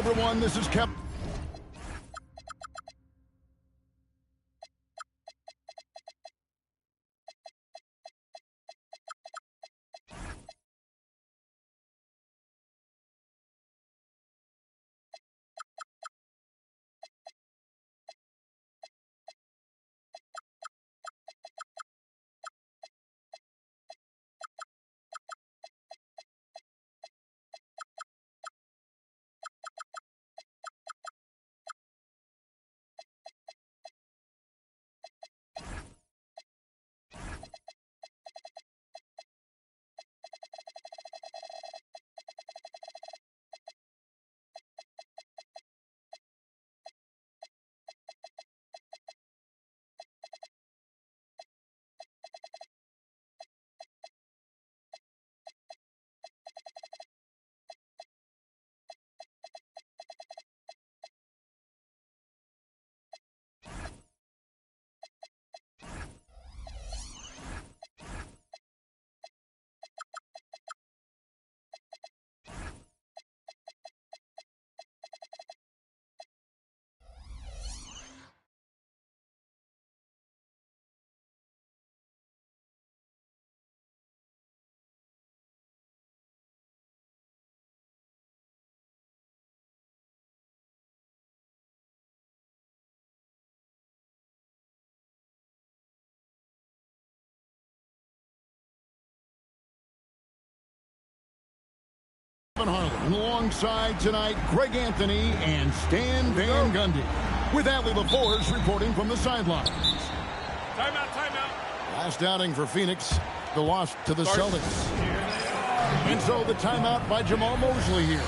everyone, this is Kevin. Harlan alongside tonight Greg Anthony and Stan Van Gundy, with Allie LaForge reporting from the sidelines. Timeout. Last outing for Phoenix, the loss to the Celtics. And so the timeout by Jamal Mosley here.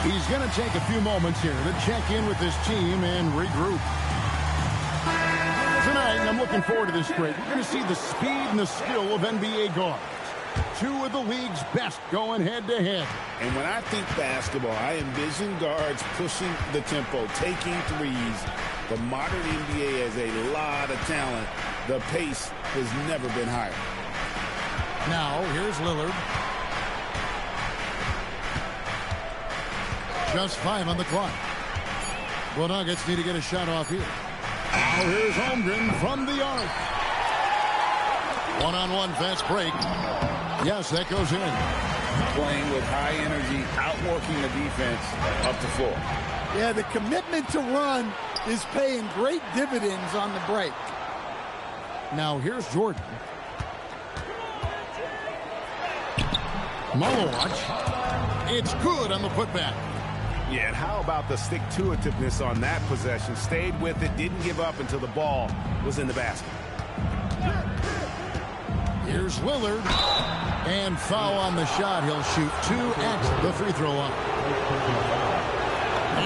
He's going to take a few moments here to check in with his team and regroup. Tonight, and I'm looking forward to this break, we're going to see the speed and the skill of NBA guards. Two of the league's best going head-to-head. And when I think basketball, I envision guards pushing the tempo, taking threes. The modern NBA has a lot of talent. The pace has never been higher. Now, here's Lillard. Just 5 on the clock. The Nuggets need to get a shot off here. Now here's Holmgren from the arc. One-on-one fast break. Yes, that goes in. Playing with high energy, outworking the defense up the floor. Yeah, the commitment to run is paying great dividends on the break. Now here's Jordan. Malowacz. It's good on the putback. Yeah, and how about the stick-to-itiveness on that possession? Stayed with it, didn't give up until the ball was in the basket. Here's Lillard. And foul on the shot. He'll shoot 2 at the free throw line.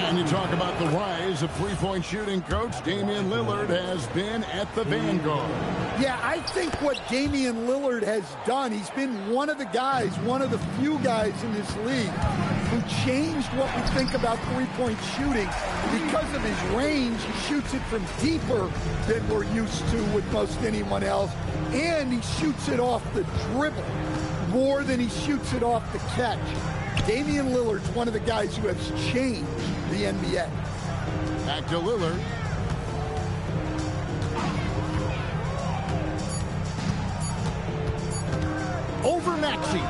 And you talk about the rise of three-point shooting, Coach. Damian Lillard has been at the vanguard. Yeah, I think what Damian Lillard has done, he's been one of the guys, one of the few guys in this league who changed what we think about three-point shooting. Because of his range, he shoots it from deeper than we're used to with most anyone else. And he shoots it off the dribble more than he shoots it off the catch. Damian Lillard's one of the guys who has changed the NBA. Back to Lillard. Over Maxey.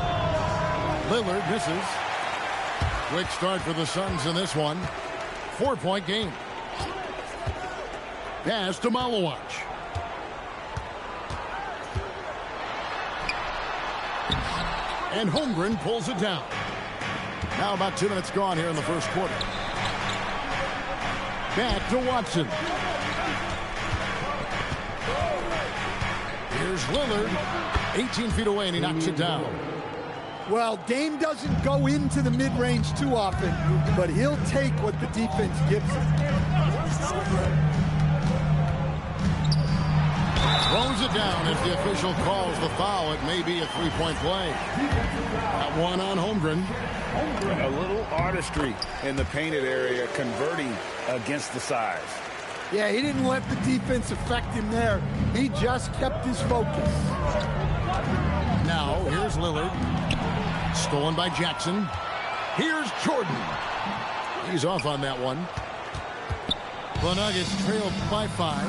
Lillard misses. Quick start for the Suns in this one. 4-point game. Pass to Malowacz. And Holmgren pulls it down. Now about 2 minutes gone here in the first quarter. Back to Watson. Here's Lillard. 18 feet away, and he knocks it down. Well, Dame doesn't go into the mid-range too often, but he'll take what the defense gives him. Throws it down. If the official calls the foul, it may be a three-point play. That one on Holmgren. A little artistry in the painted area, converting against the size. Yeah, he didn't let the defense affect him there. He just kept his focus. Now, here's Lillard. Stolen by Jackson. Here's Jordan. He's off on that one. The Nuggets trail by 5.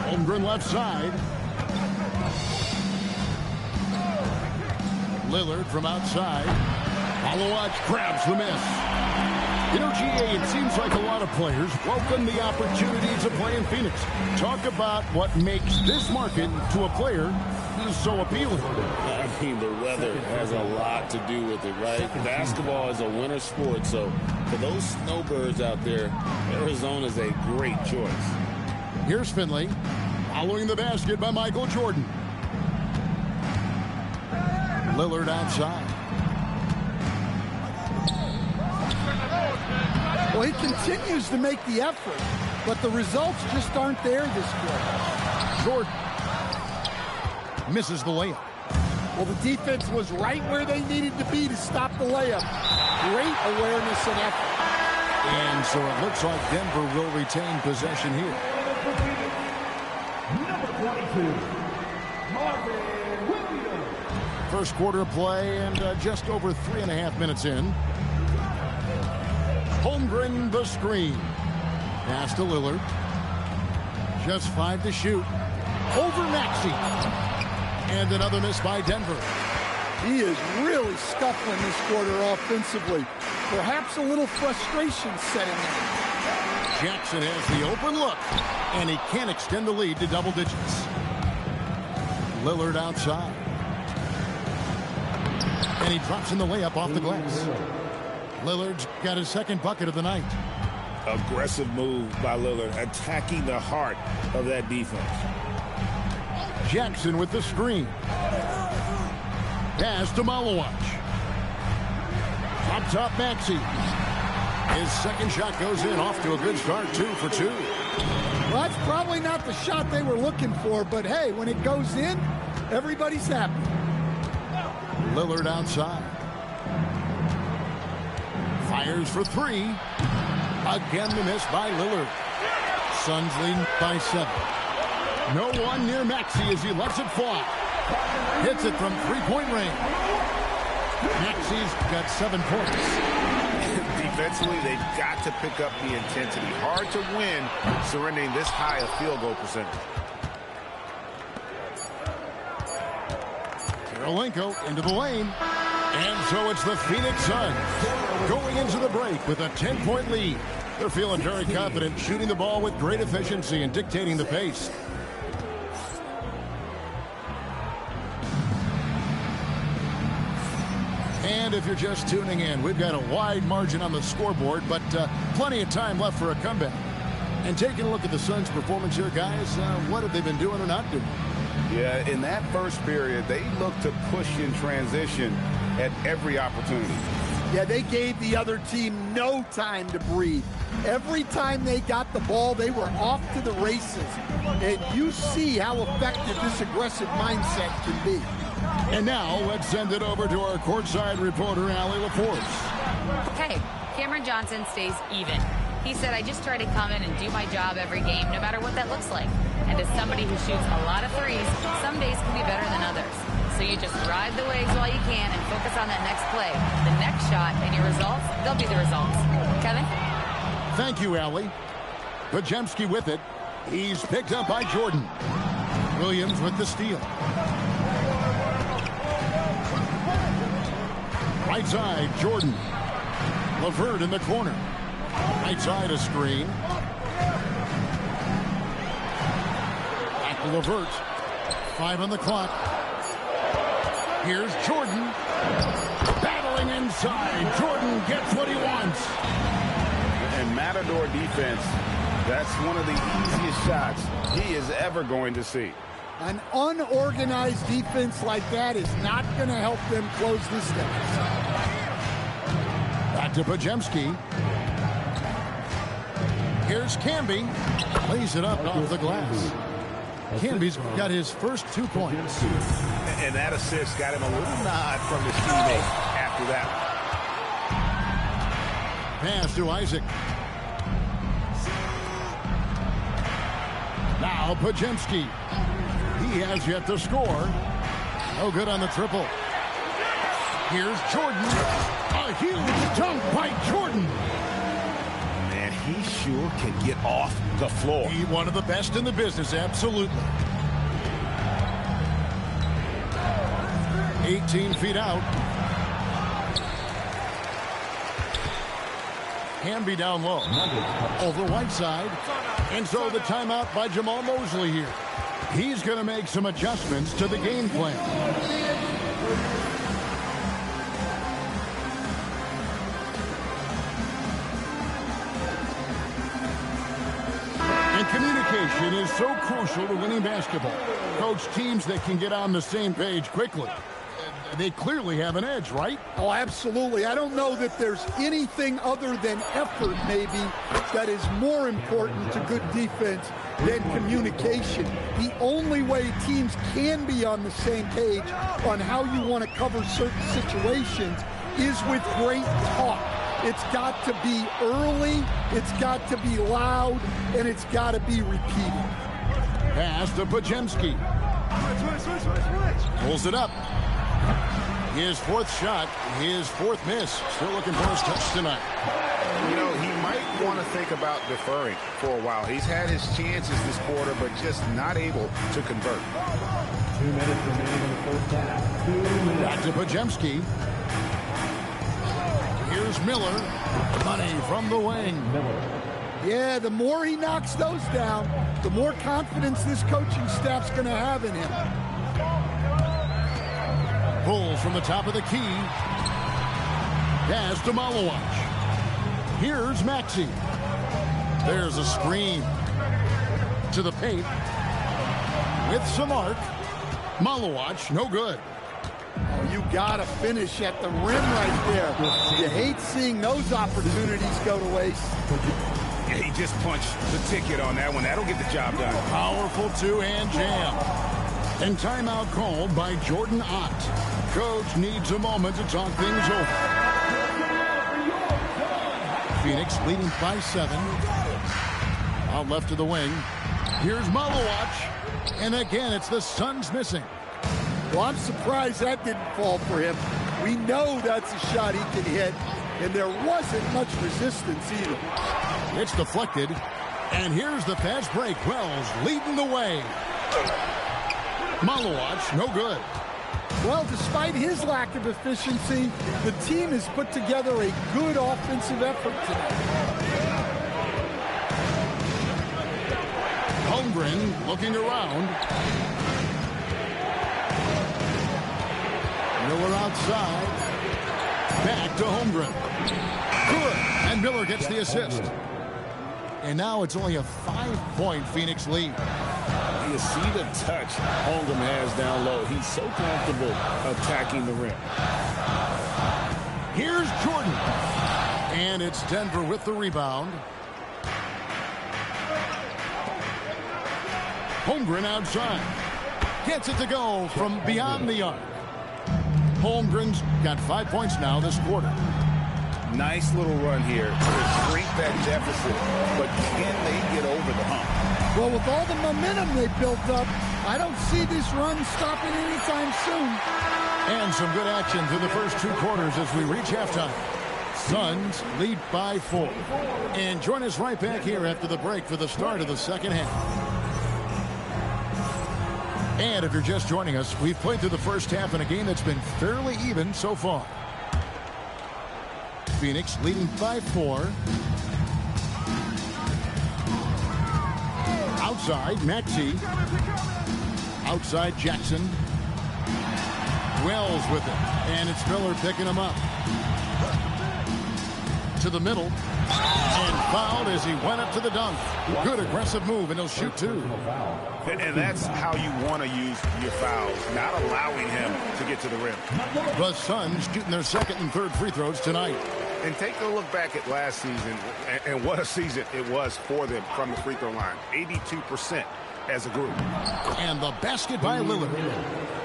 Holmgren left side. Lillard from outside. Malawach grabs the miss. You know, GA, it seems like a lot of players welcome the opportunity to play in Phoenix. Talk about what makes this market to a player so appealing. I mean, the weather has a lot to do with it, right? Basketball is a winter sport, so for those snowbirds out there, Arizona is a great choice. Here's Finley, following the basket by Michael Jordan. Lillard outside. Well, he continues to make the effort, but the results just aren't there this quarter. Jordan misses the layup. Well, the defense was right where they needed to be to stop the layup. Great awareness and effort. And so it looks like Denver will retain possession here. First quarter play and just over 3.5 minutes in. Holmgren the screen. Pass to Lillard. Just 5 to shoot. Over Maxey. And another miss by Denver. He is really scuffling this quarter offensively. Perhaps a little frustration setting in. Jackson has the open look, and he can't extend the lead to double digits. Lillard outside. And he drops in the layup off the glass. Lillard's got his second bucket of the night. Aggressive move by Lillard, attacking the heart of that defense. Jackson with the screen. Pass to Malawach. Up top, Maxey. His second shot goes in, off to a good start, 2 for 2. Well, that's probably not the shot they were looking for, but hey, when it goes in, everybody's happy. Lillard outside. Fires for 3. Again, the miss by Lillard. Suns lead by 7. No one near Maxey as he lets it fly. Hits it from three-point range. Maxey's got 7 points. Defensively, they've got to pick up the intensity. Hard to win surrendering this high a field goal percentage. Kirilenko into the lane. And so it's the Phoenix Suns going into the break with a 10-point lead. They're feeling very confident, shooting the ball with great efficiency and dictating the pace. And if you're just tuning in, we've got a wide margin on the scoreboard, but plenty of time left for a comeback. And taking a look at the Suns' performance here, guys, what have they been doing or not doing? Yeah, in that first period, they looked to push in transition at every opportunity. Yeah, they gave the other team no time to breathe. Every time they got the ball, they were off to the races. And you see how effective this aggressive mindset can be. And now let's send it over to our courtside reporter, Allie LaForce. Hey, Cameron Johnson stays even. He said, I just try to come in and do my job every game, no matter what that looks like. And as somebody who shoots a lot of threes, some days can be better than others. So you just ride the waves while you can and focus on that next play. The next shot and your results, they'll be the results. Kevin? Thank you, Allie. Podziemski with it. He's picked up by Jordan. Williams with the steal. Right side, Jordan. LeVert in the corner. Right side, a screen. Back to LeVert. 5 on the clock. Here's Jordan. Battling inside. Jordan gets what he wants. And Matador defense, that's one of the easiest shots he is ever going to see. An unorganized defense like that is not going to help them close this deficit. Back to Podziemski. Here's Camby. Lays it up off the glass. Camby's got his first 2 points. And that assist got him a little nod from his teammate after that. Pass to Isaac. Now Podziemski. He has yet to score. No good on the triple. Here's Jordan. A huge dunk by Jordan. Man, he sure can get off the floor. He's one of the best in the business, absolutely. 18 feet out. Hamby down low. Over Whiteside. And so the timeout by Jamal Mosley here. He's going to make some adjustments to the game plan. And communication is so crucial to winning basketball. Coach, teams that can get on the same page quickly, they clearly have an edge, right? Oh, absolutely. I don't know that there's anything other than effort, maybe, that is more important to good defense than communication. The only way teams can be on the same page on how you want to cover certain situations is with great talk. It's got to be early, it's got to be loud, and it's got to be repeated. Pass to Podziemski. Pulls it up. His fourth shot, his fourth miss. Still looking for his touch tonight. You know, he might want to think about deferring for a while. He's had his chances this quarter, but just not able to convert. 2 minutes remaining in the first half. 2 minutes. Back to Podziemski. Here's Miller. Money from the wing. Yeah, the more he knocks those down, the more confidence this coaching staff's going to have in him. Pulls from the top of the key. Pass to Malowacz. Here's Maxey. There's a screen. To the paint. With some arc. Malowacz, no good. Oh, you got to finish at the rim right there. You hate seeing those opportunities go to waste. Yeah, he just punched the ticket on that one. That'll get the job done. Powerful two-hand jam. And timeout called by Jordan Ott. Coach needs a moment to talk things over. Phoenix leading by 7. Out left of the wing. Here's Malowacz. And again, it's the Suns missing. Well, I'm surprised that didn't fall for him. We know that's a shot he can hit, and there wasn't much resistance either. It's deflected. And here's the fast break. Wells leading the way. Malowacz, no good. Well, despite his lack of efficiency, the team has put together a good offensive effort tonight. Holmgren looking around. Miller outside. Back to Holmgren. Good. And Miller gets the assist. And now it's only a 5-point Phoenix lead. You see the touch Holmgren has down low. He's so comfortable attacking the rim. Here's Jordan. And it's Denver with the rebound. Holmgren outside. Gets it to go from beyond the arc. Holmgren's got 5 points now this quarter. Nice little run here to shrink that deficit, but can they get over the hump? Well, with all the momentum they built up, I don't see this run stopping anytime soon. And some good action through the first 2 quarters as we reach halftime. Suns lead by 4. And join us right back here after the break for the start of the second half. And if you're just joining us, we've played through the first half in a game that's been fairly even so far. Phoenix leading by 4. Outside, Maxey. Outside, Jackson. Wells with it. And it's Miller picking him up. To the middle. And fouled as he went up to the dunk. Good aggressive move, and he'll shoot 2. And that's how you want to use your fouls, not allowing him to get to the rim. The Suns shooting their second and third free throws tonight. And take a look back at last season, and what a season it was for them from the free throw line. 82% as a group. And the basket by Lillard.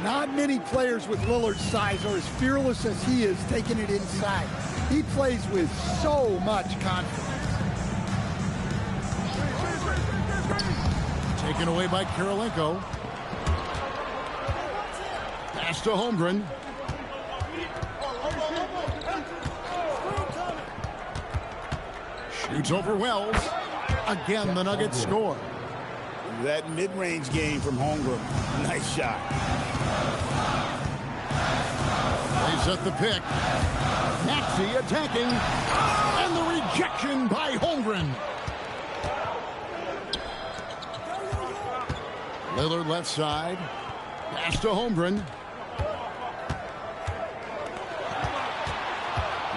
Not many players with Lillard's size are as fearless as he is taking it inside. He plays with so much confidence. Taken away by Kirilenko. Pass to Holmgren. Shoots over Wells. Again, the Nuggets score. That mid-range game from Holmgren. Nice shot. They set the pick. Maxey attacking. And the rejection by Holmgren. Lillard left side. Pass to Holmgren.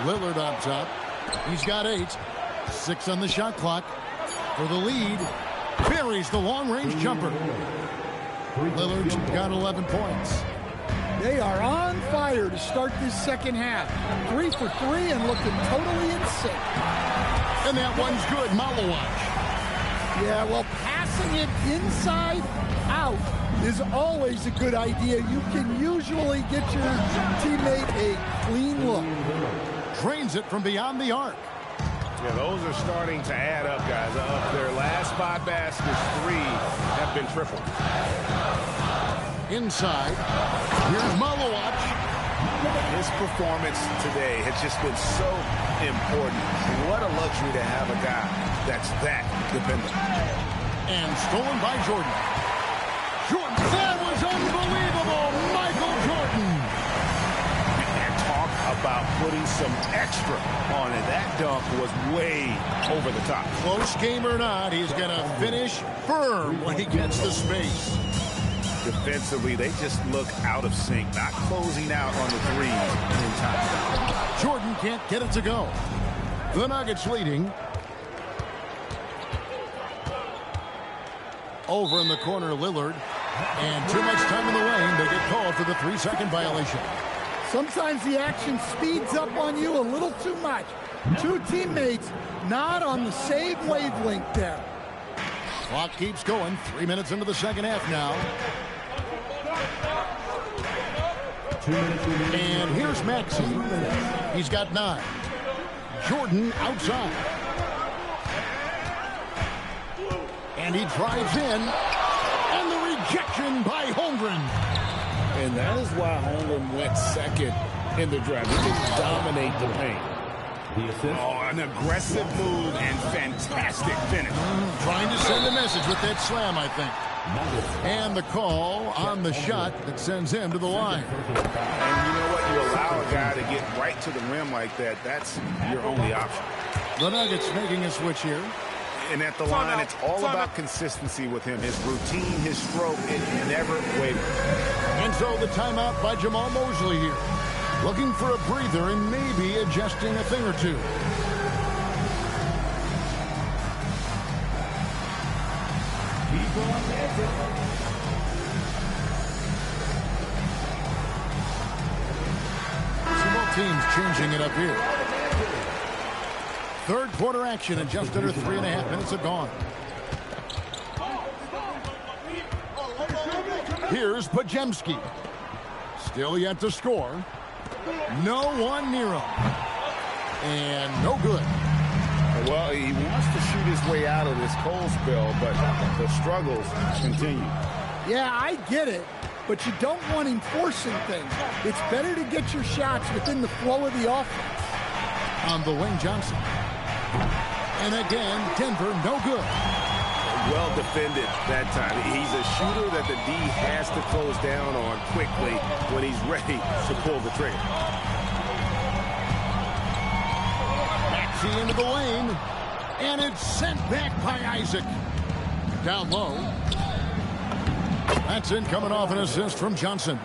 Lillard up top. He's got 8. 6 on the shot clock. For the lead. Buries the long-range jumper. Lillard's got 11 points. They are on fire to start this second half. 3 for 3 and looking totally in sync. And that one's good. Malawach. Yeah, well, passing it inside out is always a good idea. You can usually get your teammate a clean look. Drains it from beyond the arc. Yeah, those are starting to add up, guys. Of their last 5 baskets, 3 have been triple. Inside. Here's Malawach. His performance today has just been so important. What a luxury to have a guy that's that dependent. And stolen by Jordan. Jordan, that was unbelievable. Michael Jordan. And talk about putting some extra on it. That dunk was way over the top. Close game or not, he's going to finish firm when he gets the space. Defensively, they just look out of sync, not closing out on the threes in time. Jordan can't get it to go. The Nuggets leading. Over in the corner, Lillard. And too much time in the lane. They get called for the 3-second violation. Sometimes the action speeds up on you a little too much. 2 teammates not on the same wavelength there. Clock keeps going. 3 minutes into the second half now. And here's Maxey. He's got 9. Jordan outside. And he drives in. And the rejection by Holmgren. And that is why Holmgren went second in the draft. He didn't dominate the paint. Oh, an aggressive move and fantastic finish. Trying to send a message with that slam, I think. And the call on the shot that sends him to the line. And you know what? You allow a guy to get right to the rim like that. That's your only option. The Nuggets making a switch here. And at the line, it's all about consistency with him. His routine, his stroke, it never wavers. And so the timeout by Jamal Mosley here. Looking for a breather and maybe adjusting a thing or two. Some more teams changing it up here. Third quarter action and just under 3.5 minutes are gone. Here's Podziemski. Still yet to score. No one near him. And no good. Well, he wants to shoot his way out of this cold spell, but the struggles continue. Yeah, I get it, but you don't want him forcing things. It's better to get your shots within the flow of the offense. On the wing, Johnson. And again, Denver, no good. Well defended that time. He's a shooter that the D has to close down on quickly when he's ready to pull the trigger. Maxey into the lane. And it's sent back by Isaac. Down low. That's in, coming off an assist from Johnson.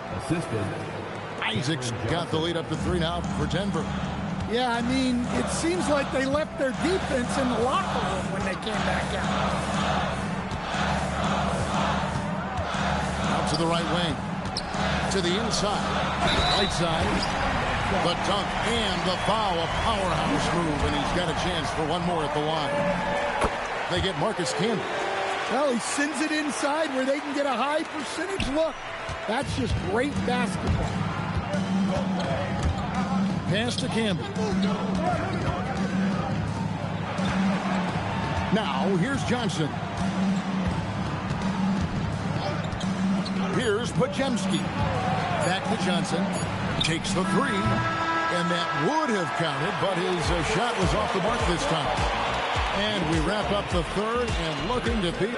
Isaac's got the lead up to 3 now for Denver. Yeah, I mean, it seems like they left their defense in the locker room when they came back out. Out to the right wing. To the inside. Right side. The dunk and the foul. A powerhouse move, and he's got a chance for one more at the line. They get Marcus Camby. Well, he sends it inside where they can get a high percentage look. That's just great basketball. Pass to Camby. Now, here's Johnson. Here's Podziemski. Back to Johnson. Takes the 3. And that would have counted, but his shot was off the mark this time. And we wrap up the third and looking to beat.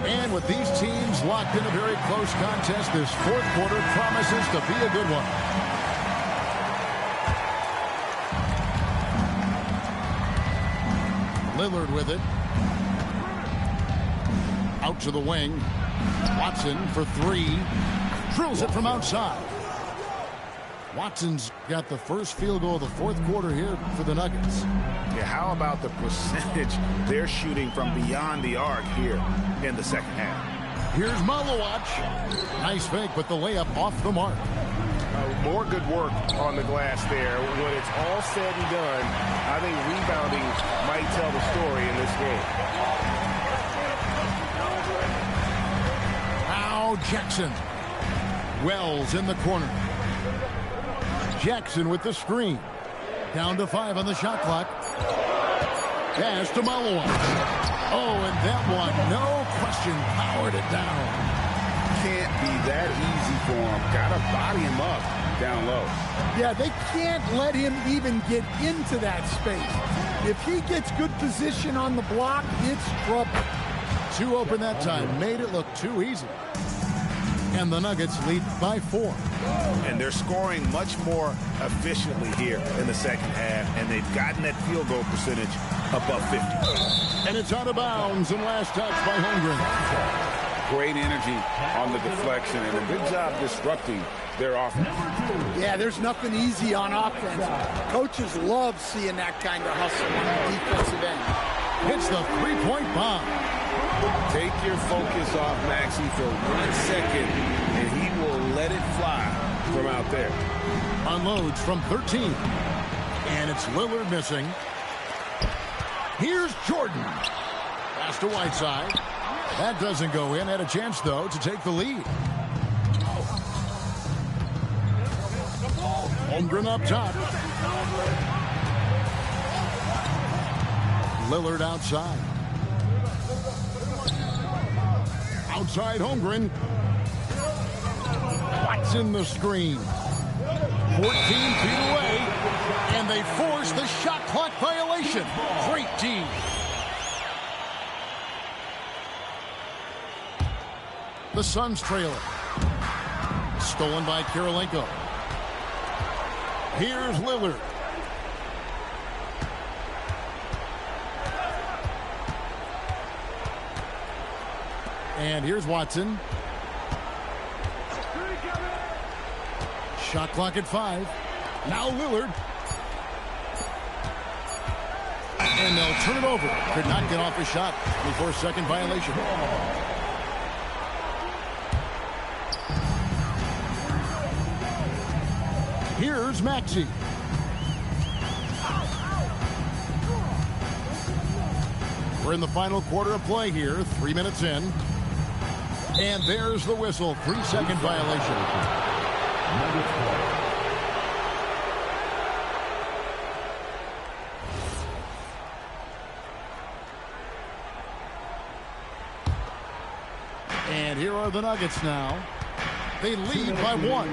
And with these teams locked in a very close contest, this fourth quarter promises to be a good one. Lillard with it. Out to the wing. Watson for three. Drills it from outside. Watson's got the first field goal of the fourth quarter here for the Nuggets. Yeah, how about the percentage they're shooting from beyond the arc here in the second half? Here's Malowacz. Nice fake, but the layup off the mark. More good work on the glass there. When it's all said and done, I think rebounding might tell the story in this game. Now Jackson. Wells in the corner. Jackson with the screen. Down to 5 on the shot clock. Pass to Malowacz. Oh, and that one, no question, powered it down. Can't be that easy for him. Gotta body him up down low. Yeah, they can't let him even get into that space. If he gets good position on the block, it's trouble. 2 open that time, made it look too easy. And the Nuggets lead by 4. And they're scoring much more efficiently here in the second half, and they've gotten that field goal percentage above 50. And it's out of bounds, and last touch by Holmgren. Great energy on the deflection, and a good job disrupting their offense. Yeah, there's nothing easy on offense. Coaches love seeing that kind of hustle on the defensive end. Hits the three-point bomb. Take your focus off Maxey for 1 second, and he will let it fly from out there. Unloads from 13. And it's Lillard missing. Here's Jordan. Pass to Whiteside. That doesn't go in. Had a chance, though, to take the lead. Holmgren up top. Lillard outside. Outside Holmgren. Watson the screen. 14 feet away. And they force the shot clock violation. Great D. The Suns trail it. Stolen by Kirilenko. Here's Lillard. And here's Watson. Shot clock at 5. Now Lillard. And they'll turn it over. Could not get off a shot before second violation. Here's Maxey. We're in the final quarter of play here, 3 minutes in. And there's the whistle, 3-second violation. And here are the Nuggets now. They lead by 1.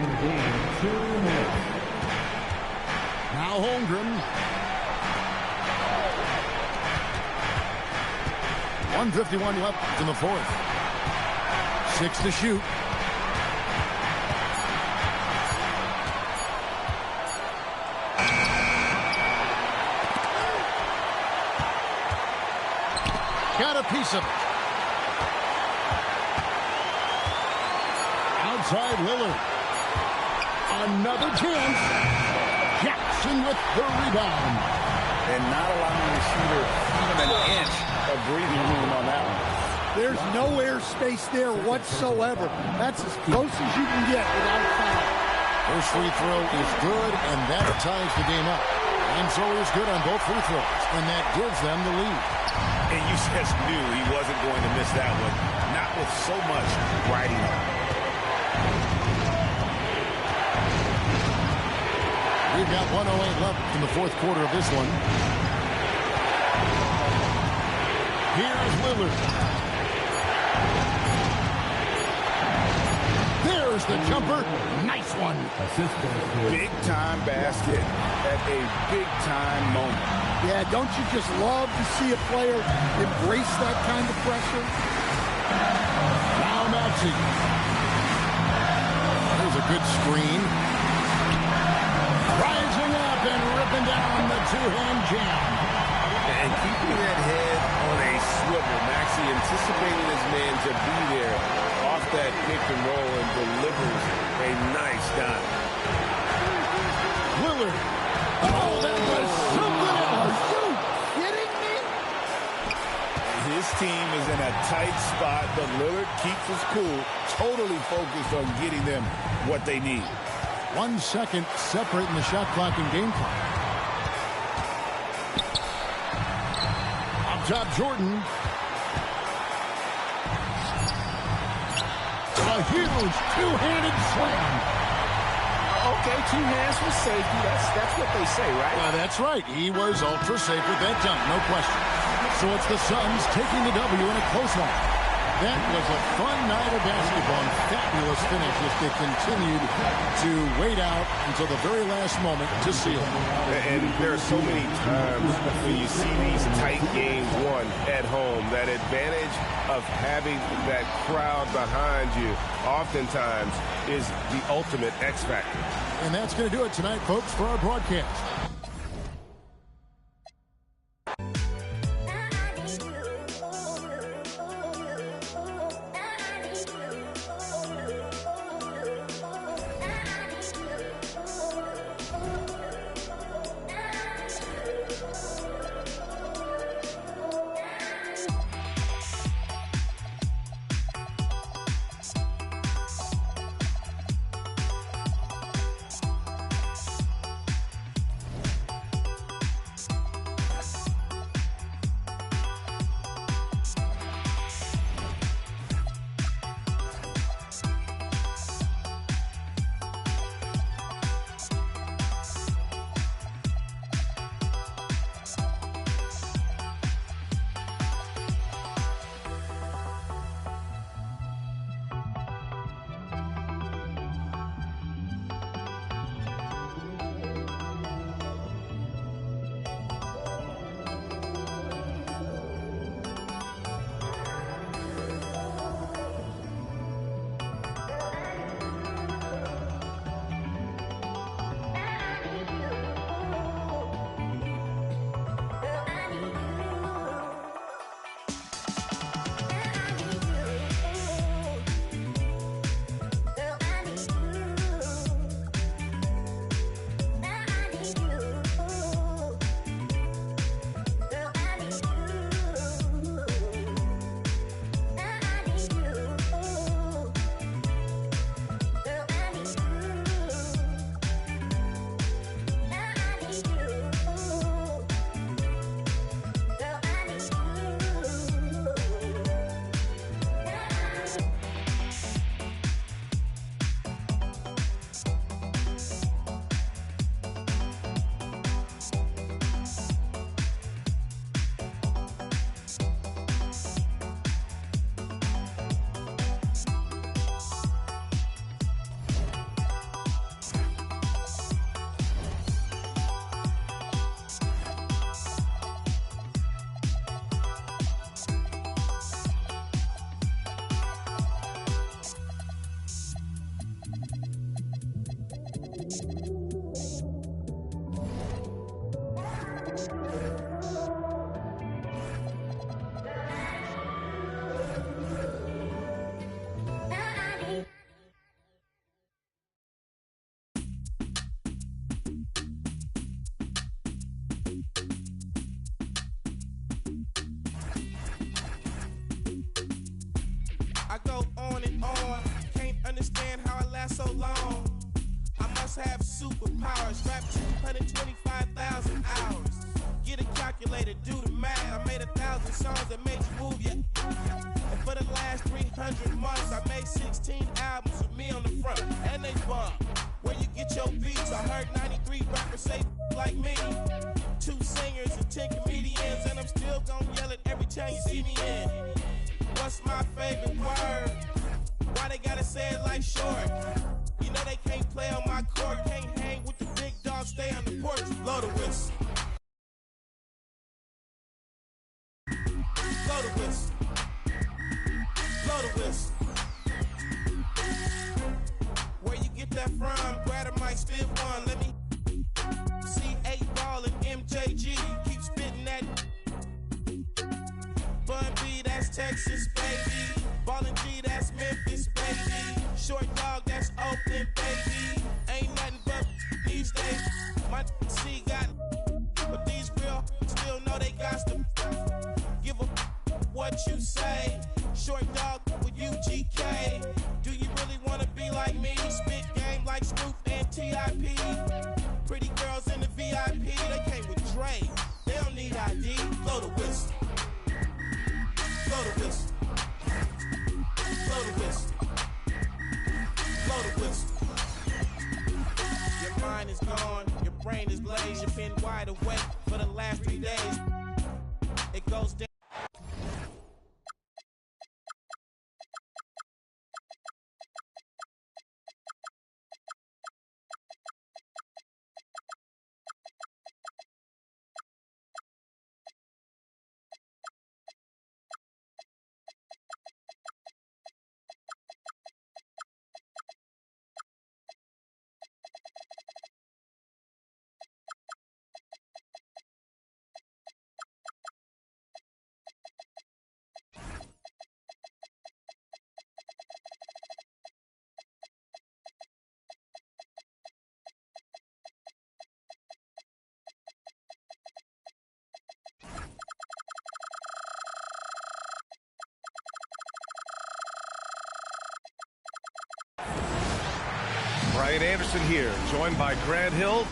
Now Holmgren. 1:51 left in the fourth. 6 to shoot. Got a piece of it. Outside Lillard. Another chance. Jackson with the rebound. And not allowing the shooter even an inch of breathing room on that one. There's no air space there whatsoever. That's as close as you can get without a foul. First free throw is good, and that ties the game up. And so is good on both free throws, and that gives them the lead. And you just knew he wasn't going to miss that one, not with so much riding on. We've got 1:08 left in the fourth quarter of this one. Here's Lillard. There's the jumper. Nice one. Big-time basket at a big-time moment. Yeah, don't you just love to see a player embrace that kind of pressure? Now Maxey. There's a good screen. Rising up and ripping down the two-hand jam. And keeping that head on a swivel. Maxey anticipating his man to be there off that pick and roll and delivers a nice dot. Lillard. Oh, that was something else. Are you kidding me? His team is in a tight spot, but Lillard keeps his cool, totally focused on getting them what they need. 1 second separating the shot clock and game clock. Up top, Jordan. A huge two-handed slam. Okay, 2 hands for safety. That's what they say, right? That's right. He was ultra safe with that dunk, no question. So it's the Suns taking the W in a close one. That was a fun night of basketball and fabulous finish as they continued to wait out until the very last moment to seal it. And there are so many times when you see these tight games won at home, that advantage of having that crowd behind you oftentimes is the ultimate X factor. And that's going to do it tonight, folks, for our broadcast. I go on and on, can't understand how I last so long. I must have superpowers, rap 225,000 hours. Get a calculator, do the math. I made 1,000 songs that made you move, yeah. And for the last 300 months, I made 16 albums with me on the front, and they bump. Where you get your beats? I heard 93 rappers say like me. 2 singers and 10 comedians, and I'm still gonna yell it every time you see me in. What's my favorite word? Why they gotta say it like short? You know they can't play on my court. Can't hang with the big dogs, stay on the porch. Blow the whistle. Blow the whistle. Blow the whistle. Where you get that from? Grab a mic, spit one. Let me see 8 Ball and MJG. You keep spitting that. Bun B, that's Texas, baby. Ballin' G, that's Memphis, baby. Short dog, that's Oakland, baby. Ain't nothing but these days. My C got, but these real still know they got to give a what you say. Short dog with UGK. Do you really wanna be like me? Spit game like Snoop and TIP. Pretty girls in the VIP, they came with Dre. They don't need ID. Blow the whistle. Blow the whistle. Blow the whistle. Blow the whistle. Your mind is gone, your brain is blazed. You've been wide awake for the last 3 days. It goes down. Brian Anderson here, joined by Grant Hill.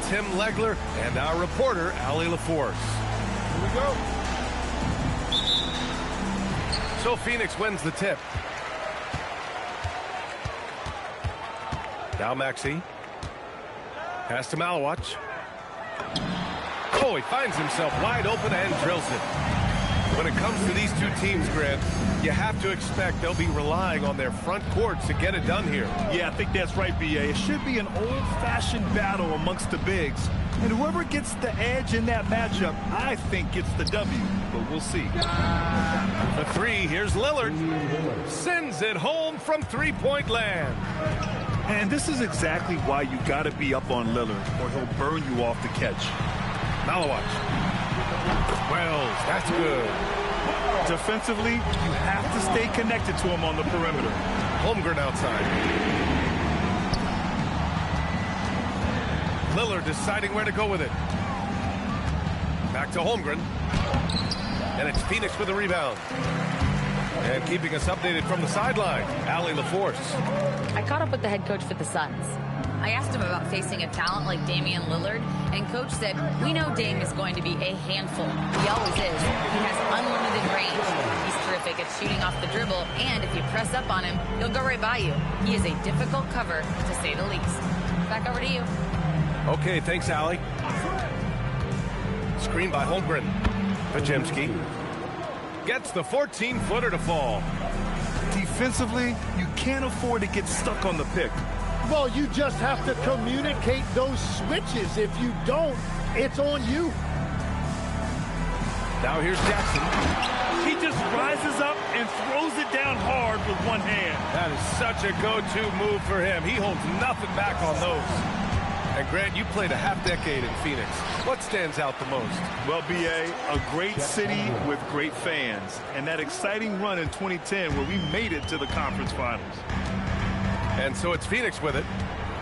Tim Legler and our reporter, Allie LaForce. Here we go. So Phoenix wins the tip. Now Maxey. Pass to Malawach. Oh, he finds himself wide open and drills it. When it comes to these two teams, Grant, you have to expect they'll be relying on their front courts to get it done here. Yeah, I think that's right, B.A. It should be an old-fashioned battle amongst the bigs. And whoever gets the edge in that matchup, I think gets the W. But we'll see. The three, here's Lillard. Sends it home from three-point land. And this is exactly why you got to be up on Lillard, or he'll burn you off the catch. Malawach. Wells, that's good. Defensively, you have to stay connected to him on the perimeter. Holmgren outside. Lillard deciding where to go with it. Back to Holmgren. And it's Phoenix with the rebound. And keeping us updated from the sideline, Allie LaForce. I caught up with the head coach for the Suns. I asked him about facing a talent like Damian Lillard, and coach said, we know Dame is going to be a handful. He always is. He has unlimited range. He's terrific at shooting off the dribble, and if you press up on him, he'll go right by you. He is a difficult cover, to say the least. Back over to you. Okay, thanks, Allie. Screen by Holmgren. Podziemski gets the 14-footer to fall. Defensively, you can't afford to get stuck on the pick. Well, you just have to communicate those switches. If you don't, it's on you. Now here's Jackson. He just rises up and throws it down hard with one hand. That is such a go-to move for him. He holds nothing back on those. And Grant, you played a half-decade in Phoenix. What stands out the most? Well, B.A., a great city with great fans. And that exciting run in 2010 where we made it to the conference finals. And so it's Phoenix with it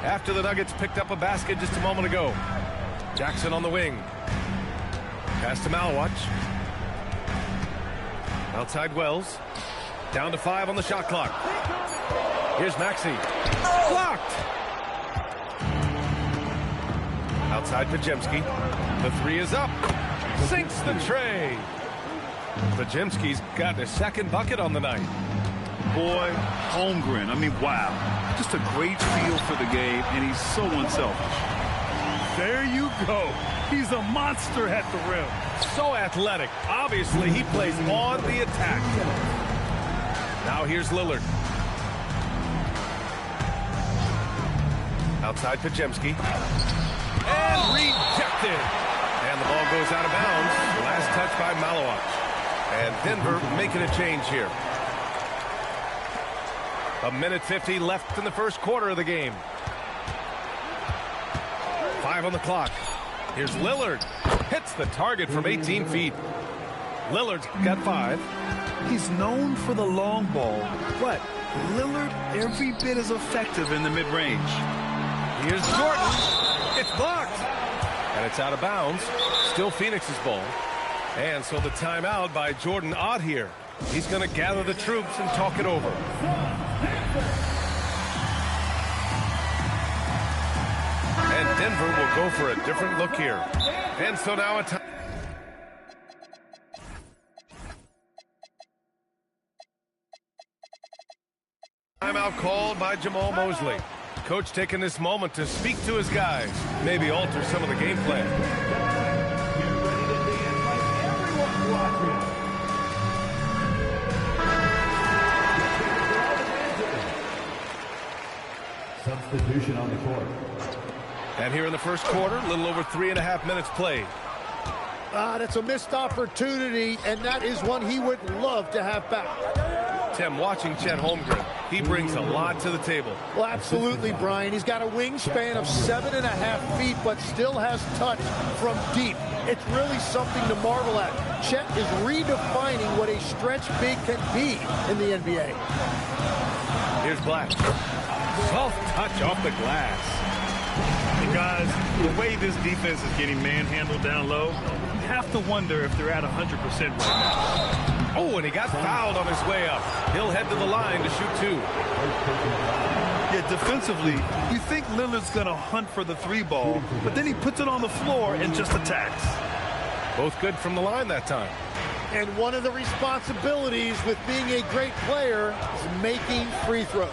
after the Nuggets picked up a basket just a moment ago. Jackson on the wing. Pass to Malawach. Outside Wells. Down to 5 on the shot clock. Here's Maxey. Blocked. Outside Podziemski. The 3 is up. Sinks the tray. Podziemski's got his second bucket on the night. Boy, Holmgren, I mean, wow. Just a great feel for the game, and he's so unselfish. There you go. He's a monster at the rim. So athletic. Obviously, he plays on the attack. Now here's Lillard. Outside Podziemski. And rejected. And the ball goes out of bounds. Last touch by Malawach. And Denver making a change here. 1:50 left in the first quarter of the game. 5 on the clock. Here's Lillard. Hits the target from 18 feet. Lillard's got 5. He's known for the long ball, but Lillard every bit as effective in the mid-range. Here's Jordan. It's blocked. And it's out of bounds. Still Phoenix's ball. And so the timeout by Jordan Ott here. He's going to gather the troops and talk it over. And Denver will go for a different look here. And so now a timeout called by Jamal Mosley. Coach taking this moment to speak to his guys, maybe alter some of the game plan. Substitution on the court. And here in the first quarter, a little over 3.5 minutes played. That's a missed opportunity, and that is one he would love to have back. Tim, watching Chet Holmgren, he brings a lot to the table. Well, absolutely, Brian. He's got a wingspan of 7.5 feet, but still has touch from deep. It's really something to marvel at. Chet is redefining what a stretch big can be in the NBA. Here's Black. Soft touch off the glass. And guys, the way this defense is getting manhandled down low, you have to wonder if they're at 100% right now. Oh, and he got fouled on his way up. He'll head to the line to shoot 2. Yeah, defensively, you think Lillard's going to hunt for the 3 ball, but then he puts it on the floor and just attacks. Both good from the line that time. And one of the responsibilities with being a great player is making free throws.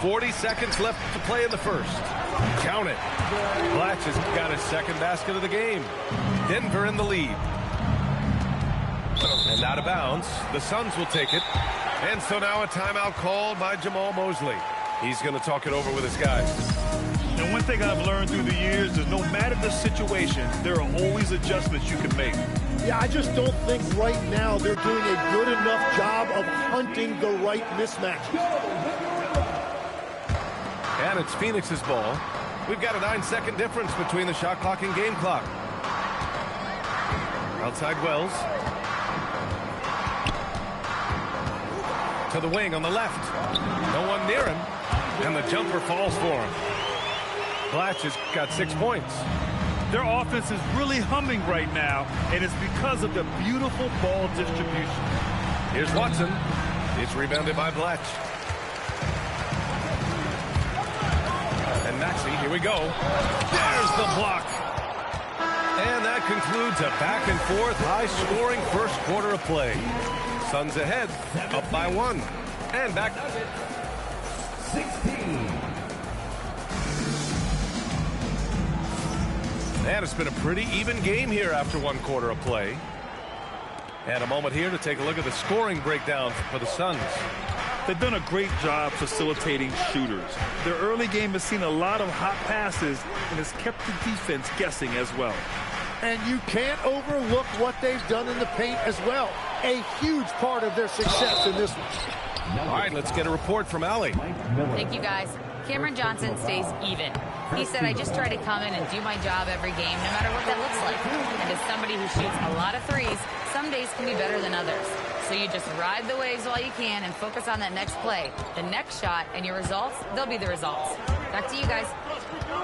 .40 seconds left to play in the first. Count it. Blatch has got his second basket of the game. Denver in the lead. And out of bounds. The Suns will take it. And so now a timeout called by Jamal Mosley. He's going to talk it over with his guys. And one thing I've learned through the years is no matter the situation, there are always adjustments you can make. Yeah, I just don't think right now they're doing a good enough job of hunting the right mismatches. And it's Phoenix's ball. We've got a 9-second difference between the shot clock and game clock. Outside Wells. To the wing on the left. No one near him. And the jumper falls for him. Blatch has got 6 points. Their offense is really humming right now, and it's because of the beautiful ball distribution. Here's Watson. It's rebounded by Blatch. And Maxey, here we go. There's the block. And that concludes a back-and-forth, high-scoring first quarter of play. Suns ahead, up by 1. And back. 16. And it's been a pretty even game here after 1 quarter of play. And a moment here to take a look at the scoring breakdown for the Suns. They've done a great job facilitating shooters. Their early game has seen a lot of hot passes and has kept the defense guessing as well. And you can't overlook what they've done in the paint as well. A huge part of their success in this one. All right, let's get a report from Allie. Thank you, guys. Cameron Johnson stays even. He said, I just try to come in and do my job every game, no matter what that looks like. And as somebody who shoots a lot of threes, some days can be better than others. So you just ride the waves while you can and focus on that next play. The next shot and your results, they'll be the results. Back to you guys.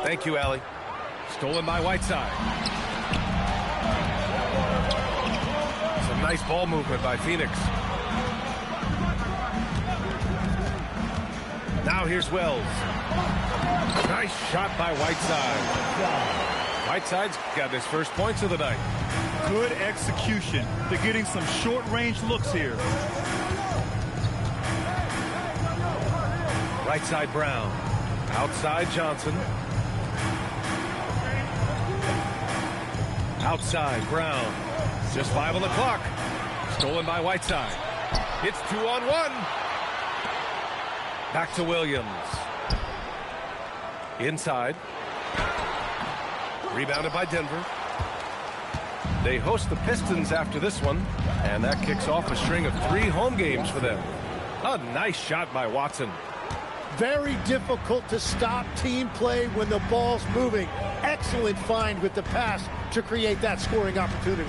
Thank you, Allie. Stolen by Whiteside. Some nice ball movement by Phoenix. Now here's Wells. Nice shot by Whiteside. Whiteside's got his first points of the night. Good execution. They're getting some short-range looks here. Right side Brown. Outside Johnson. Outside Brown. Just 5 on the clock. Stolen by Whiteside. It's 2-on-1. Back to Williams. Inside. Rebounded by Denver. They host the Pistons after this one, and that kicks off a string of 3 home games for them. A nice shot by Watson. Very difficult to stop team play when the ball's moving. Excellent find with the pass to create that scoring opportunity.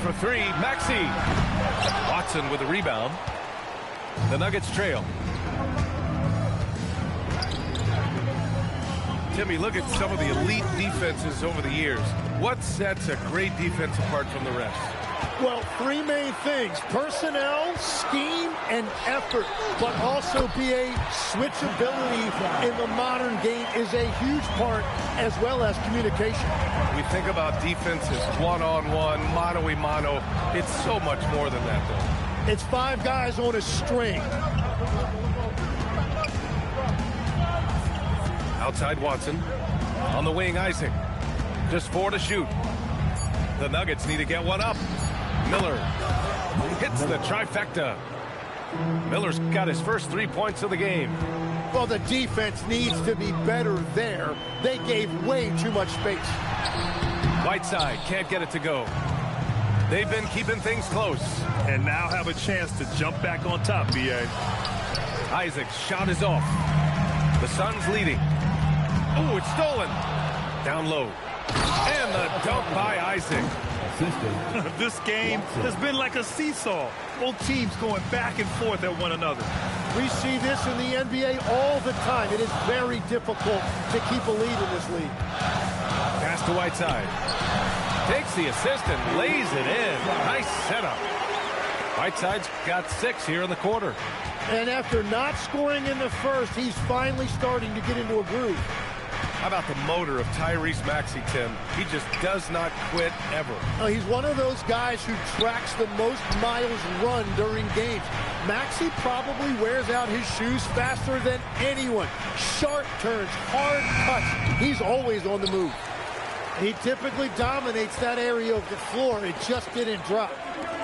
For 3, Maxey. Watson with the rebound. The Nuggets trail. Timmy, look at some of the elite defenses over the years. What sets a great defense apart from the rest? Well, 3 main things: personnel, scheme, and effort. But also BA, switchability in the modern game is a huge part, as well as communication. We think about defenses one-on-one, mano-a-mano. It's so much more than that, though. It's 5 guys on a string. Outside Watson. On the wing, Isaac. Just 4 to shoot. The Nuggets need to get one up. Miller hits the trifecta. Miller's got his first 3 points of the game. Well, the defense needs to be better there. They gave way too much space. Whiteside can't get it to go. They've been keeping things close. And now have a chance to jump back on top, B.A. Isaac's shot is off. The Suns leading. Oh, it's stolen. Down low. And the dunk by Isaac. This game has been like a seesaw. Both teams going back and forth at one another. We see this in the NBA all the time. It is very difficult to keep a lead in this league. Pass to Whiteside. Takes the assist and lays it in. Nice setup. Whiteside's got 6 here in the quarter. And after not scoring in the first, he's finally starting to get into a groove. How about the motor of Tyrese Maxey, Tim? He just does not quit ever. He's one of those guys who tracks the most miles run during games. Maxey probably wears out his shoes faster than anyone. Sharp turns, hard cuts. He's always on the move. He typically dominates that area of the floor. It just didn't drop.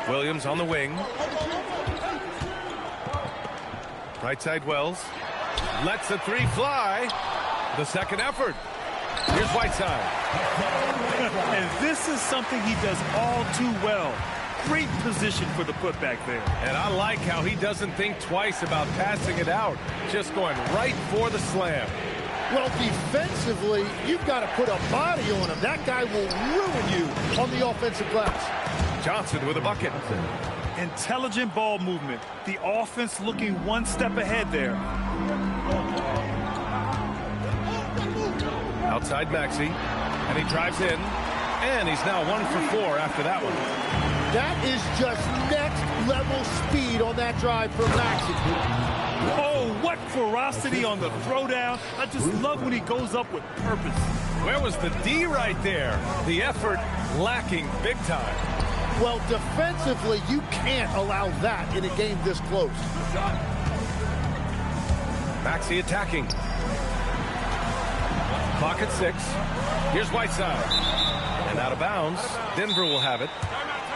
Williams on the wing. Right side Wells. Lets the 3 fly. The second effort. Here's Whiteside. And this is something he does all too well. Great position for the putback there. And I like how he doesn't think twice about passing it out. Just going right for the slam. Well, defensively, you've got to put a body on him. That guy will ruin you on the offensive glass. Johnson with a bucket. Intelligent ball movement. The offense looking one step ahead there. Outside Maxey, and he drives in, and he's now 1 for 4 after that one. That is just next level speed on that drive from Maxey. Oh, what ferocity on the throwdown. I just love when he goes up with purpose. Where was the D right there? The effort lacking big time. Well, defensively, you can't allow that in a game this close. Maxey attacking. Clock at 6. Here's Whiteside. And out of bounds. Denver will have it.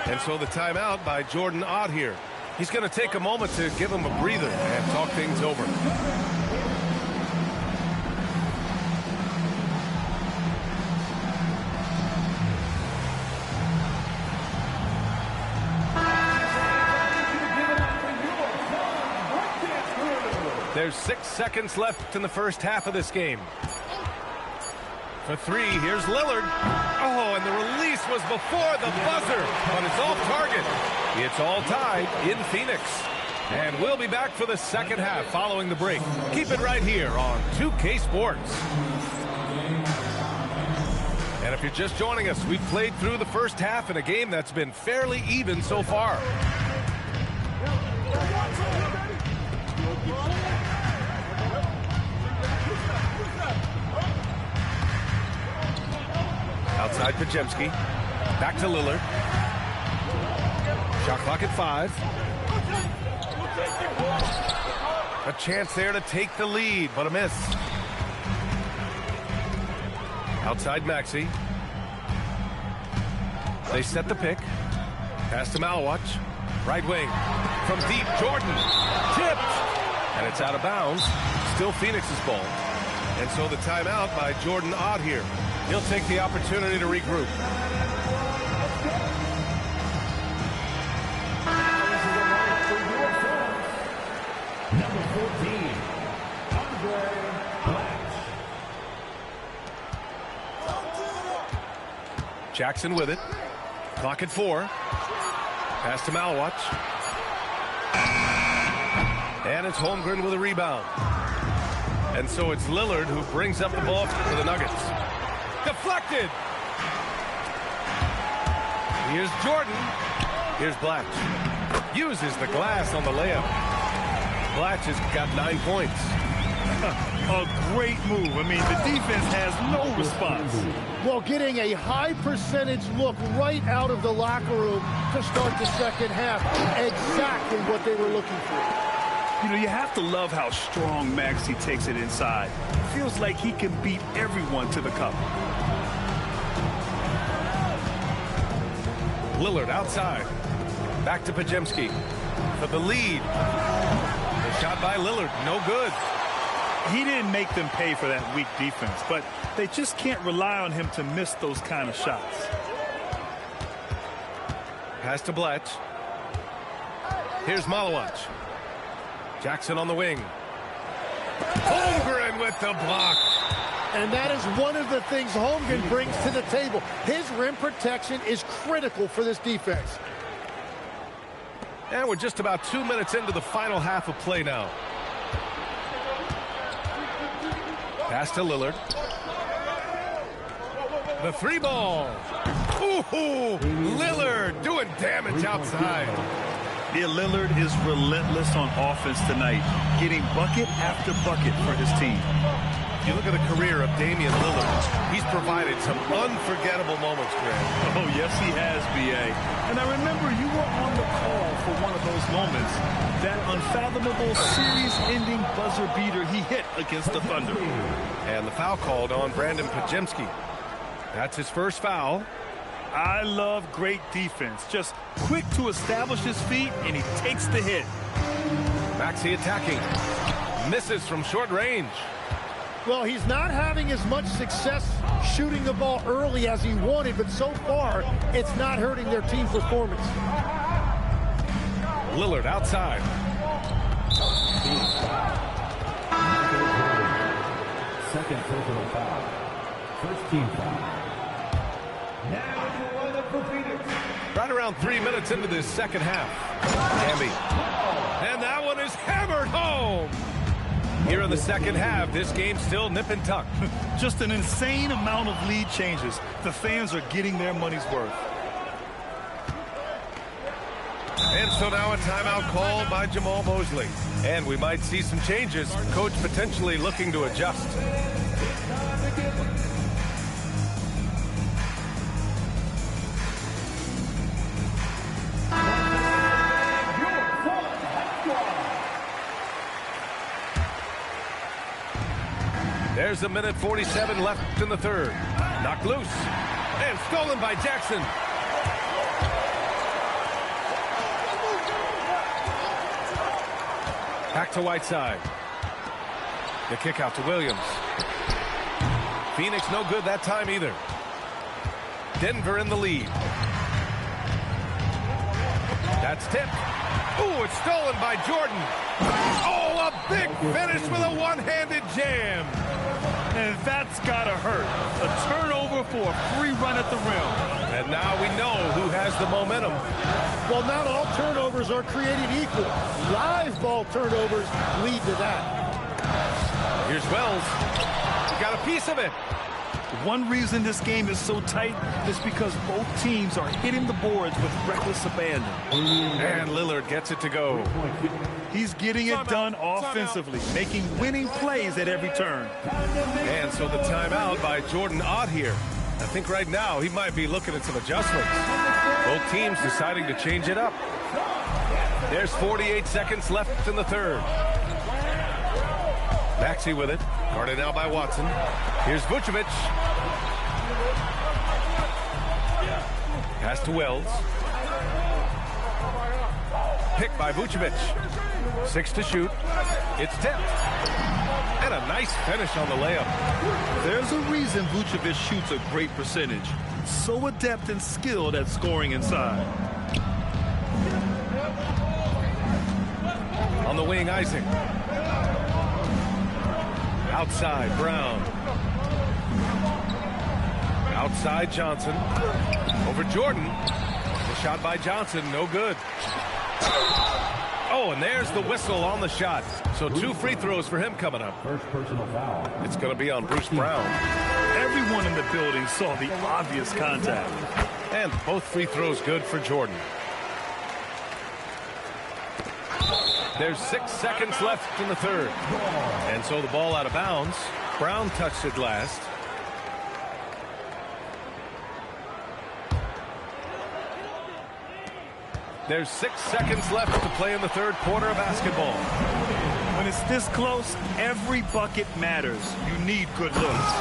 And so the timeout by Jordan Ott here. He's going to take a moment to give him a breather and talk things over. There's 6 seconds left in the first half of this game. For 3, here's Lillard. Oh, and the release was before the buzzer, but it's off target. It's all tied in Phoenix. And we'll be back for the second half following the break. Keep it right here on 2K Sports. And if you're just joining us, we've played through the first half in a game that's been fairly even so far. Outside Podziemski. Back to Lillard. Shot clock at 5. A chance there to take the lead, but a miss. Outside Maxey. They set the pick. Pass to Malawach. Right wing. From deep, Jordan. Tipped. And it's out of bounds. Still Phoenix's ball. And so the timeout by Jordan Ott here. He'll take the opportunity to regroup. Number 14, Andre Blatche. Jackson with it. Clock at 4. Pass to Malawach. And it's Holmgren with a rebound. And so it's Lillard who brings up the ball for the Nuggets. Deflected. Here's Jordan. Here's Blatche. Uses the glass on the layup. Blatche has got 9 points. A great move. I mean, the defense has no response. Well, getting a high percentage look right out of the locker room to start the second half. Exactly what they were looking for. You know, you have to love how strong Maxey takes it inside. Feels like he can beat everyone to the cup. Lillard outside. Back to Podziemski for the lead. The shot by Lillard, no good. He didn't make them pay for that weak defense, but they just can't rely on him to miss those kind of shots. Pass to Blatche. Here's Malawach. Jackson on the wing. Holmgren with the block. And that is one of the things Holmgren brings to the table. His rim protection is critical for this defense. And we're just about 2 minutes into the final half of play now. Pass to Lillard. The 3 ball. Ooh, Lillard doing damage outside. Yeah, Lillard is relentless on offense tonight, getting bucket after bucket for his team. You look at the career of Damian Lillard. He's provided some unforgettable moments, Grant. Oh, yes, he has, B.A. And I remember you were on the call for one of those moments, that unfathomable series-ending buzzer beater he hit against the Thunder. And the foul called on Brandon Podziemski. That's his first foul. I love great defense. Just quick to establish his feet, and he takes the hit. Maxey attacking. Misses from short range. Well, he's not having as much success shooting the ball early as he wanted, but so far, it's not hurting their team performance. Lillard outside. Second personal foul. First team foul. Now to the lineup for Phoenix. Right around 3 minutes into this second half. Hamby. And that one is hammered home. Here in the second half, this game still nip and tuck. Just an insane amount of lead changes. The fans are getting their money's worth. And so now a timeout called by Jamal Mosley. And we might see some changes. Coach potentially looking to adjust. There's a minute 47 left in the third. Knocked loose. And stolen by Jackson. Back to Whiteside. The kick out to Williams. Phoenix no good that time either. Denver in the lead. That's tipped. Ooh, it's stolen by Jordan. Oh, a big finish with a one-handed jam. And that's got to hurt. A turnover for a free run at the rim. And now we know who has the momentum. Well, not all turnovers are created equal. Live ball turnovers lead to that. Here's Wells. He got a piece of it. One reason this game is so tight is because both teams are hitting the boards with reckless abandon. And Lillard gets it to go. He's getting it done offensively, making winning plays at every turn. And so the timeout by Jordan Ott here. I think right now he might be looking at some adjustments. Both teams deciding to change it up. There's 48 seconds left in the third. Maxey with it. Guarded now by Watson. Here's Vucevic. Pass to Wells. Picked by Vucevic. 6 to shoot. It's tipped. And a nice finish on the layup. There's a reason Vucevic shoots a great percentage. So adept and skilled at scoring inside. On the wing, Isaac. Outside, Brown. Outside, Johnson. Over Jordan. The shot by Johnson, no good. Oh, and there's the whistle on the shot. So 2 free throws for him coming up. First personal foul. It's going to be on Bruce Brown. Everyone in the building saw the obvious contact. And both free throws good for Jordan. There's 6 seconds left in the third. And so the ball out of bounds. Brown touched it last. There's 6 seconds left to play in the third quarter of basketball. When it's this close, every bucket matters. You need good looks.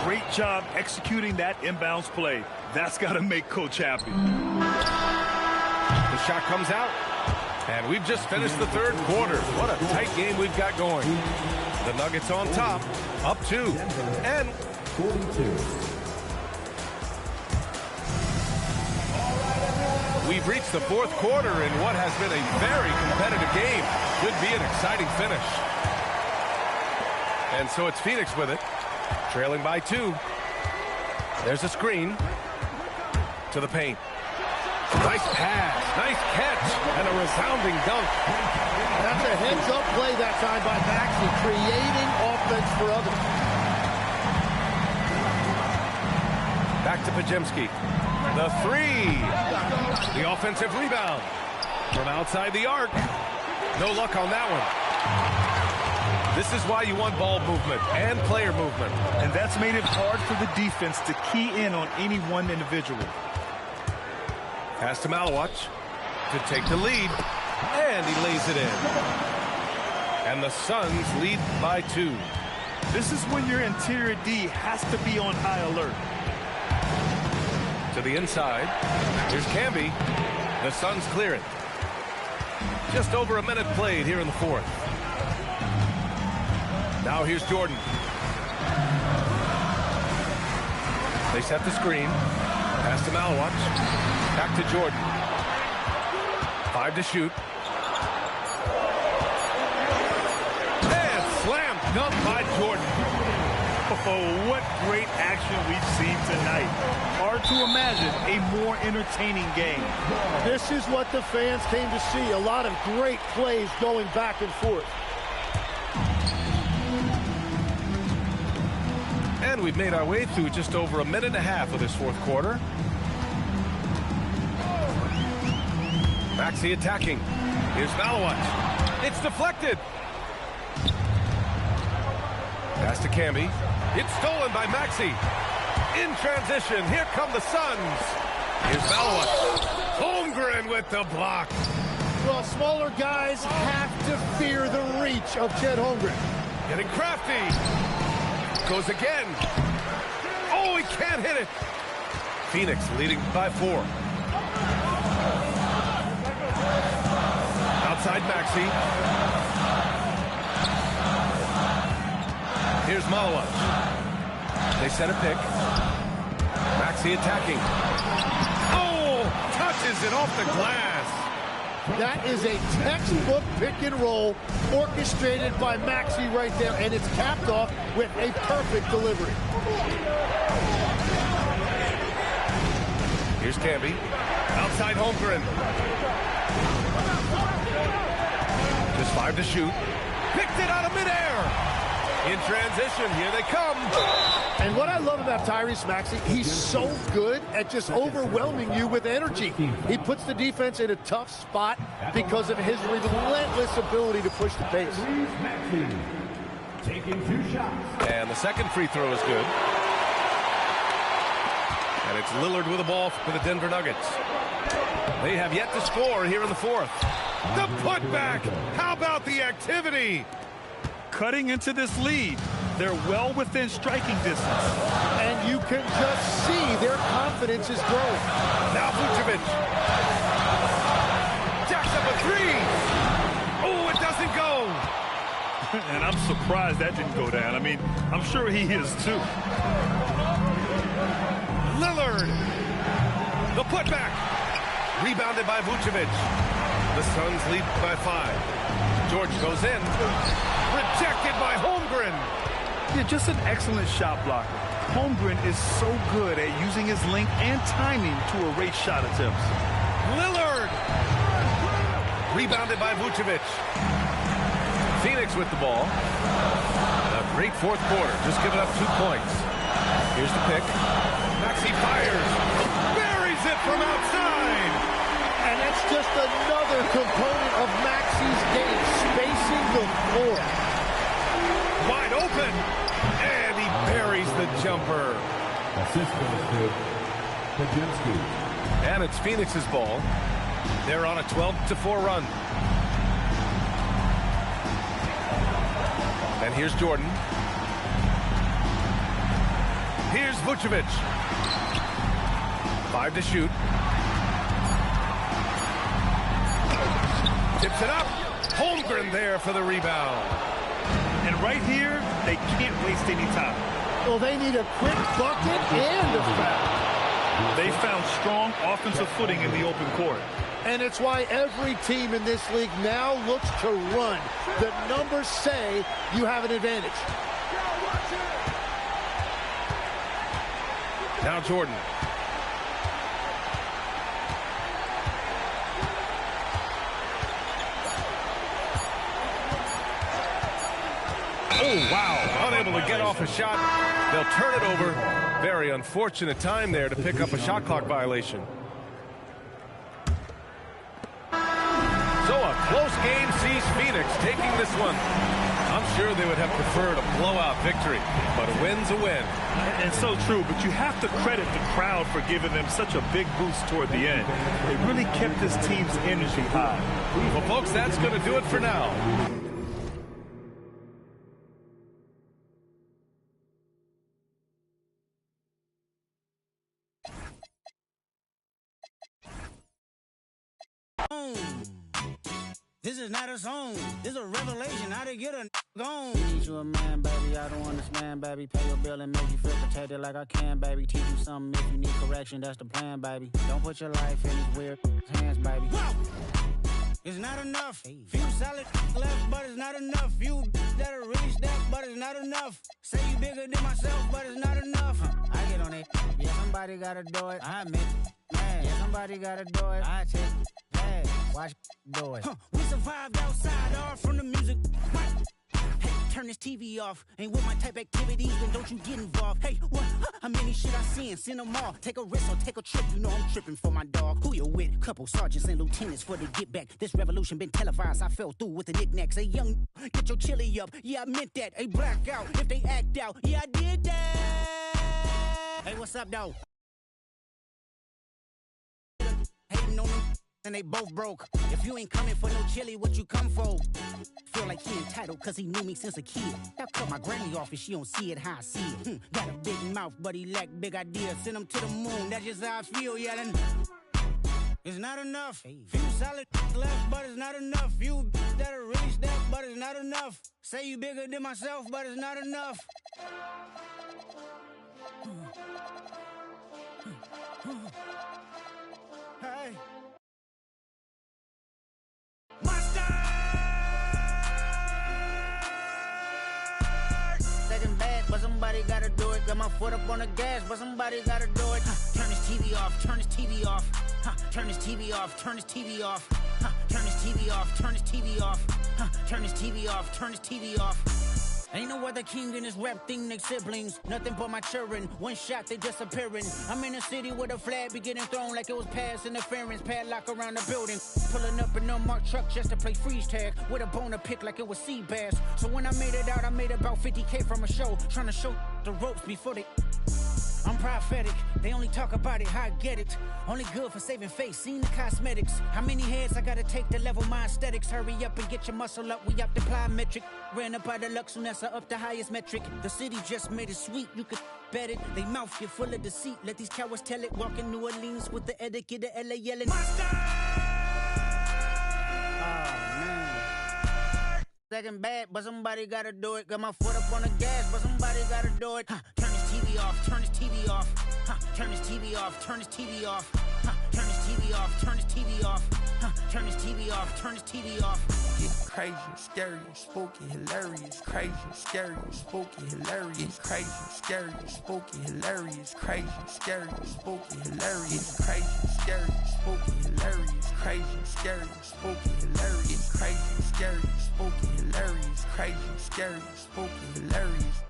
Great job executing that inbounds play. That's got to make Coach happy. The shot comes out. And we've just finished the third quarter. What a tight game we've got going. The Nuggets on top, up 2. And 42. We've reached the fourth quarter in what has been a very competitive game. Could be an exciting finish. And so it's Phoenix with it, trailing by 2. There's a screen to the paint. Nice pass, nice catch, and a resounding dunk. That's a heads-up play that time by Maxey, creating offense for others. Back to Podziemski. The 3. The offensive rebound. From outside the arc. No luck on that one. This is why you want ball movement and player movement. And that's made it hard for the defense to key in on any one individual. Pass to Malawach to take the lead, and he lays it in. And the Suns lead by 2. This is when your interior D has to be on high alert. To the inside, here's Camby. The Suns clear it. Just over a minute played here in the fourth. Now here's Jordan. They set the screen. Pass to Malawach. Back to Jordan. 5 to shoot. And slam dunk by Jordan. Oh, what great action we've seen tonight. Hard to imagine a more entertaining game. This is what the fans came to see. A lot of great plays going back and forth. And we've made our way through just over a minute and a half of this fourth quarter. Maxey attacking. Here's Malawach. It's deflected. Pass to Camby. It's stolen by Maxey. In transition, here come the Suns. Here's Malawach. Holmgren with the block. Well, smaller guys have to fear the reach of Chet Holmgren. Getting crafty. Goes again. Oh, he can't hit it. Phoenix leading by 4. Outside Maxey. Here's Malawach. They set a pick. Maxey attacking. Oh, touches it off the glass. That is a textbook pick and roll orchestrated by Maxey right there, and it's capped off with a perfect delivery. Here's Camby. Outside Holmgren. Just 5 to shoot. Picked it out of midair. In transition, here they come. And what I love about Tyrese Maxey, he's so good at just overwhelming you with energy. He puts the defense in a tough spot because of his relentless ability to push the pace. Taking 2 shots. And the second free throw is good. And it's Lillard with the ball for the Denver Nuggets. They have yet to score here in the fourth. The putback. How about the activity? Cutting into this lead. They're well within striking distance. And you can just see their confidence is growing. Now Vucevic. Jacks up a 3. Oh, it doesn't go. And I'm surprised that didn't go down. I mean, I'm sure he is too. Lillard. The putback. Rebounded by Vucevic. The Suns lead by 5. George goes in. Rejected by Holmgren. Yeah, just an excellent shot blocker. Holmgren is so good at using his length and timing to erase shot attempts. Lillard. Rebounded by Vucevic. Phoenix with the ball. A great fourth quarter. Just giving up 2 points. Here's the pick. Maxey fires. Buries it from outside. And that's just another component of Maxey's game, spacing the floor. Wide open. And he buries the jumper. Assist goes to Podziemski. And it's Phoenix's ball. They're on a 12-4 run. And here's Jordan. Here's Vucevic. 5 to shoot. Tips it up. Holmgren there for the rebound. And right here, they can't waste any time. Well, they need a quick bucket and a foul. They found strong offensive footing in the open court. And it's why every team in this league now looks to run. The numbers say you have an advantage. Now Jordan. Oh, wow. Unable to get off a shot. They'll turn it over. Very unfortunate time there to pick up a shot clock violation. So a close game sees Phoenix taking this one. I'm sure they would have preferred a blowout victory, but a win's a win. And so true, but you have to credit the crowd for giving them such a big boost toward the end. They really kept this team's energy high. Well, folks, that's going to do it for now. This is not a song. This is a revelation. How to get a gone. Need you a man, baby. I don't understand, baby. Pay your bill and make you feel protected like I can, baby. Teach you something if you need correction. That's the plan, baby. Don't put your life in these weird hands, baby. Whoa. It's not enough. Few solid left, but it's not enough. Few that'll reach that, but it's not enough. Say you bigger than myself, but it's not enough. I get on it. Yeah, somebody gotta do it. I admit. Man, yeah, somebody gotta do it. I take. Hey, watch do it. We survived outside, all from the music. Hey, turn this TV off. Ain't with my type activities, then don't you get involved. Hey, what? How many shit I seen? Send them all. Take a risk or take a trip. You know I'm tripping for my dog. Who you with? Couple sergeants and lieutenants for the get back. This revolution been televised. I fell through with the knickknacks. Hey, young, get your chili up. Yeah, I meant that. Hey, black out if they act out. Yeah, I did that. Hey, what's up, though? Hating on them. And they both broke. If you ain't coming for no chili, what you come for? Feel like he entitled cause he knew me since a kid. I cut my granny off if she don't see it how I see it. Got a big mouth, but he lack big ideas. Send him to the moon, that's just how I feel, yelling. It's not enough. Few solid left, but it's not enough. Few that'll reach that, but it's not enough. Say you bigger than myself, but it's not enough. Hey. somebody gotta do it. Got my foot up on the gas, but somebody gotta do it. Turn his TV off, turn his TV off. Turn his TV off, turn his TV off. Turn his TV off, turn his TV off. Turn his TV off, turn his TV off. Ain't no other king in this rap thing, they siblings. Nothing but my children. One shot, they disappearing. I'm in a city where the flag be getting thrown like it was pass interference. Padlock around the building. Pulling up an unmarked truck just to play freeze tag. With a boner pick like it was sea bass. So when I made it out, I made about 50K from a show. Trying to show the ropes before they... I'm prophetic, they only talk about it, how I get it. Only good for saving face, seen the cosmetics. How many heads I gotta take to level my aesthetics? Hurry up and get your muscle up, we up the plyometric. Ran up out of Lux, Nessa up the highest metric. The city just made it sweet, you could bet it. They mouth get full of deceit, let these cowards tell it. Walk in New Orleans with the etiquette of LA yelling. Second bad, but somebody gotta do it. Got my foot up on the gas, but somebody gotta do it. Turn his TV off, turn his TV off. Turn his TV off, turn his TV off. Turn his TV off, turn his TV off. Turn his TV off, turn his TV off. It's crazy, scary, spooky, hilarious. Crazy, scary, spooky, hilarious. Crazy, scary, spooky, hilarious. Crazy, scary, spooky, hilarious. Crazy, scary, spooky, hilarious. Crazy, scary, spooky, hilarious. Crazy, scary, spooky, hilarious. Crazy, scary, spooky, hilarious.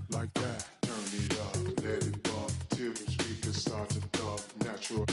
Like that, turn it up, let it bump till the speakers start to thump. Natural